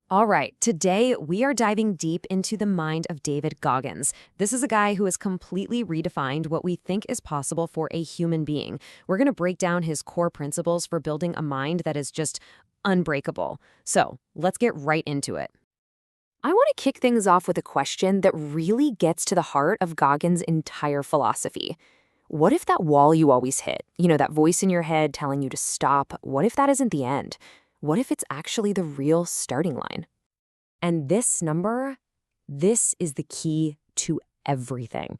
All right, today we are diving deep into the mind of David Goggins. This is a guy who has completely redefined what we think is possible for a human being. We're going to break down his core principles for building a mind that is just unbreakable. So let's get right into it. I want to kick things off with a question that really gets to the heart of Goggins' entire philosophy. What if that wall you always hit, that voice in your head telling you to stop, what if that isn't the end? What if it's actually the real starting line? And this number, this is the key to everything.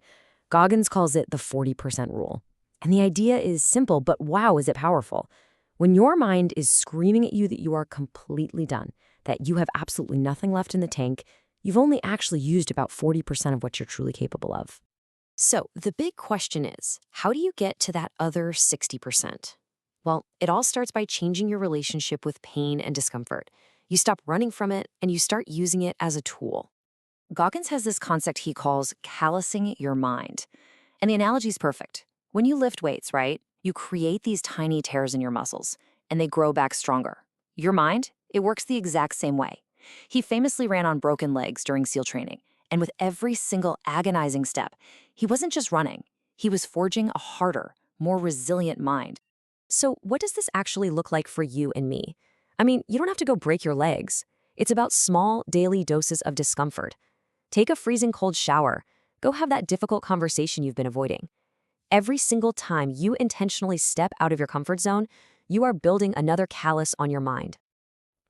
Goggins calls it the 40% rule. And the idea is simple, but wow, is it powerful. When your mind is screaming at you that you are completely done, that you have absolutely nothing left in the tank, you've only actually used about 40% of what you're truly capable of. So the big question is, how do you get to that other 60%? Well, it all starts by changing your relationship with pain and discomfort. You stop running from it and you start using it as a tool. Goggins has this concept he calls callousing your mind. And the analogy is perfect. When you lift weights, right, you create these tiny tears in your muscles and they grow back stronger. Your mind, it works the exact same way. He famously ran on broken legs during SEAL training. And with every single agonizing step, he wasn't just running. He was forging a harder, more resilient mind. So what does this actually look like for you and me? I mean, you don't have to go break your legs. It's about small, daily doses of discomfort. Take a freezing cold shower. Go have that difficult conversation you've been avoiding. Every single time you intentionally step out of your comfort zone, you are building another callus on your mind.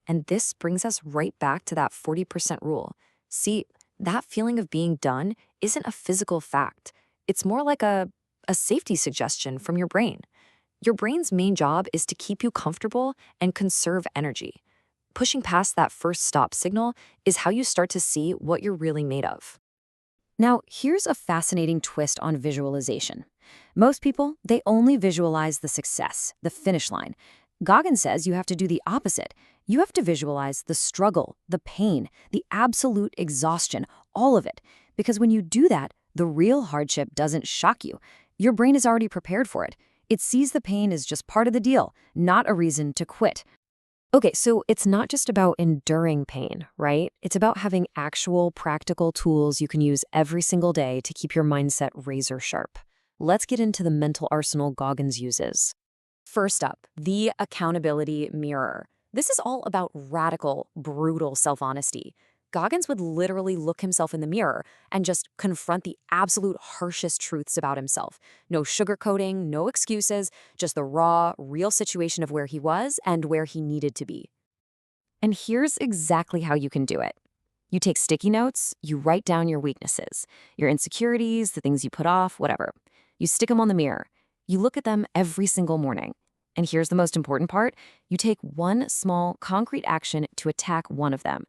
And this brings us right back to that 40% rule. See, that feeling of being done isn't a physical fact. It's more like a safety suggestion from your brain. Your brain's main job is to keep you comfortable and conserve energy. Pushing past that first stop signal is how you start to see what you're really made of. Now, here's a fascinating twist on visualization. Most people, they only visualize the success, the finish line. Goggins says you have to do the opposite. You have to visualize the struggle, the pain, the absolute exhaustion, all of it. Because when you do that, the real hardship doesn't shock you. Your brain is already prepared for it. It sees the pain as just part of the deal, not a reason to quit. Okay, so it's not just about enduring pain, right? It's about having actual practical tools you can use every single day to keep your mindset razor sharp. Let's get into the mental arsenal Goggins uses. First up, the accountability mirror. This is all about radical, brutal self-honesty. Goggins would literally look himself in the mirror and just confront the absolute harshest truths about himself. No sugarcoating, no excuses, just the raw, real situation of where he was and where he needed to be. And here's exactly how you can do it. You take sticky notes, you write down your weaknesses, your insecurities, the things you put off, whatever. You stick them on the mirror. You look at them every single morning. And here's the most important part. You take one small, concrete action to attack one of them.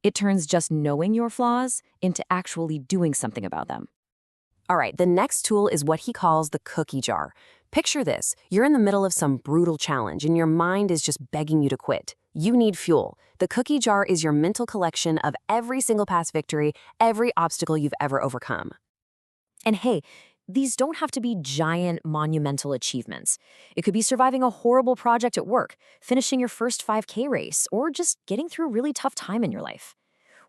It turns just knowing your flaws into actually doing something about them. All right, the next tool is what he calls the cookie jar. Picture this. You're in the middle of some brutal challenge and your mind is just begging you to quit. You need fuel. The cookie jar is your mental collection of every single past victory, every obstacle you've ever overcome. And hey, these don't have to be giant, monumental achievements. It could be surviving a horrible project at work, finishing your first 5K race, or just getting through a really tough time in your life.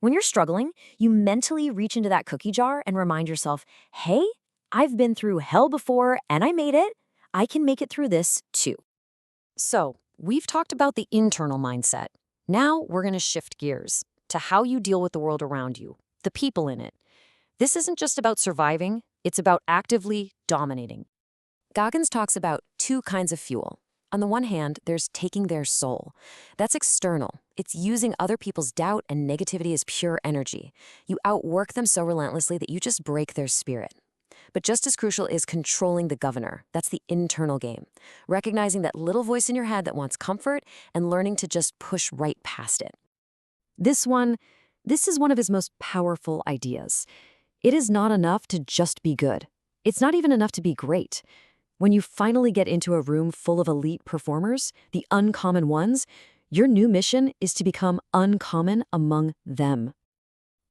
When you're struggling, you mentally reach into that cookie jar and remind yourself, hey, I've been through hell before and I made it. I can make it through this too. So, we've talked about the internal mindset. Now we're going to shift gears to how you deal with the world around you, the people in it. This isn't just about surviving. It's about actively dominating. Goggins talks about two kinds of fuel. On the one hand, there's taking their soul. That's external. It's using other people's doubt and negativity as pure energy. You outwork them so relentlessly that you just break their spirit. But just as crucial is controlling the governor. That's the internal game. Recognizing that little voice in your head that wants comfort and learning to just push right past it. This is one of his most powerful ideas. It is not enough to just be good. It's not even enough to be great. When you finally get into a room full of elite performers, the uncommon ones, your new mission is to become uncommon among them.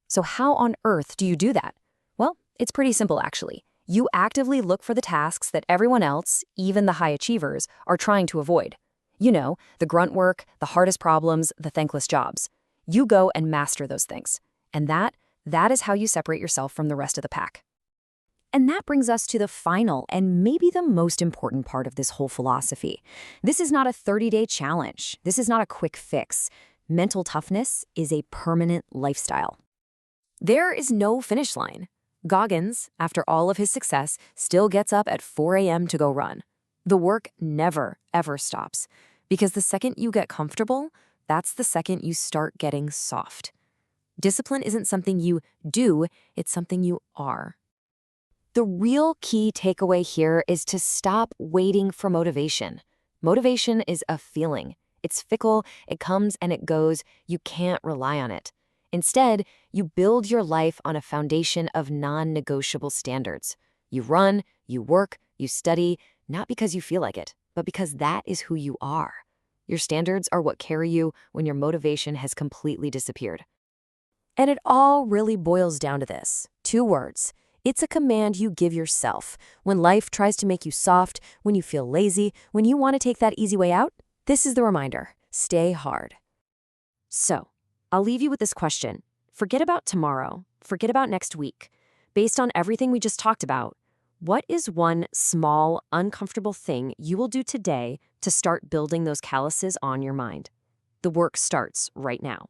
So how on earth do you do that? Well, it's pretty simple actually. You actively look for the tasks that everyone else, even the high achievers, are trying to avoid. You know, the grunt work, the hardest problems, the thankless jobs. You go and master those things. And that is how you separate yourself from the rest of the pack. And that brings us to the final and maybe the most important part of this whole philosophy. This is not a 30-day challenge. This is not a quick fix. Mental toughness is a permanent lifestyle. There is no finish line. Goggins, after all of his success, still gets up at 4 a.m. to go run. The work never, ever stops. Because the second you get comfortable, that's the second you start getting soft. Discipline isn't something you do, it's something you are. The real key takeaway here is to stop waiting for motivation. Motivation is a feeling. It's fickle, it comes and it goes, you can't rely on it. Instead, you build your life on a foundation of non-negotiable standards. You run, you work, you study, not because you feel like it, but because that is who you are. Your standards are what carry you when your motivation has completely disappeared. And it all really boils down to this. 2 words. It's a command you give yourself. When life tries to make you soft, when you feel lazy, when you want to take that easy way out, this is the reminder. Stay hard. So, I'll leave you with this question. Forget about tomorrow. Forget about next week. Based on everything we just talked about, what is one small, uncomfortable thing you will do today to start building those calluses on your mind? The work starts right now.